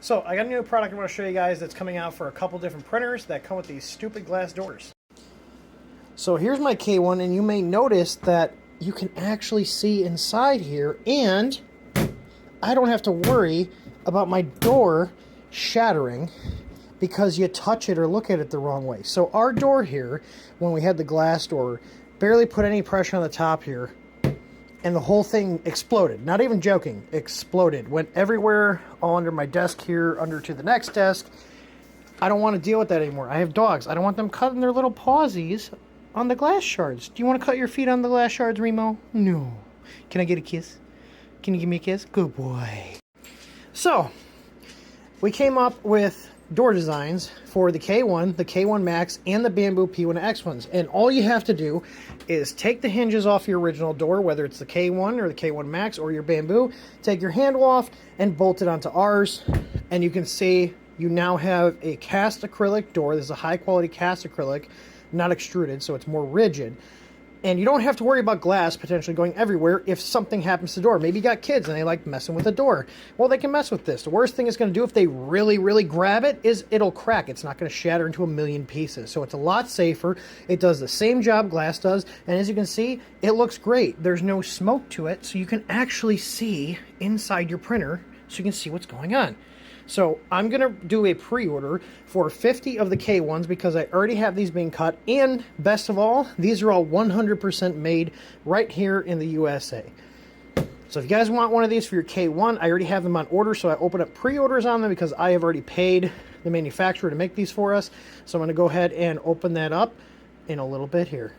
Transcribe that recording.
So I got a new product I'm going to show you guys that's coming out for a couple different printers that come with these stupid glass doors. So here's my K1, and you may notice that you can actually see inside here, and I don't have to worry about my door shattering because you touch it or look at it the wrong way. So our door here, when we had the glass door, barely put any pressure on the top here, and the whole thing exploded. Not even joking, exploded. Went everywhere, all under my desk here, under to the next desk. I don't want to deal with that anymore. I have dogs. I don't want them cutting their little pawsies on the glass shards. Do you want to cut your feet on the glass shards, Remo? No. Can I get a kiss? Can you give me a kiss? Good boy. So, we came up with door designs for the K1, the K1 Max, and the Bamboo P1X ones. And all you have to do is take the hinges off your original door, whether it's the K1 or the K1 Max or your Bamboo, take your handle off and bolt it onto ours. And you can see you now have a cast acrylic door. This is a high quality cast acrylic, not extruded, so it's more rigid. And you don't have to worry about glass potentially going everywhere if something happens to the door. Maybe you got kids and they like messing with the door. Well, they can mess with this. The worst thing it's going to do if they really, really grab it is it'll crack. It's not going to shatter into a million pieces. So it's a lot safer. It does the same job glass does. And as you can see, it looks great. There's no smoke to it, so you can actually see inside your printer so you can see what's going on. So I'm going to do a pre-order for 50 of the K1s because I already have these being cut. And best of all, these are all 100% made right here in the USA. So if you guys want one of these for your K1, I already have them on order. So I open up pre-orders on them because I have already paid the manufacturer to make these for us. So I'm going to go ahead and open that up in a little bit here.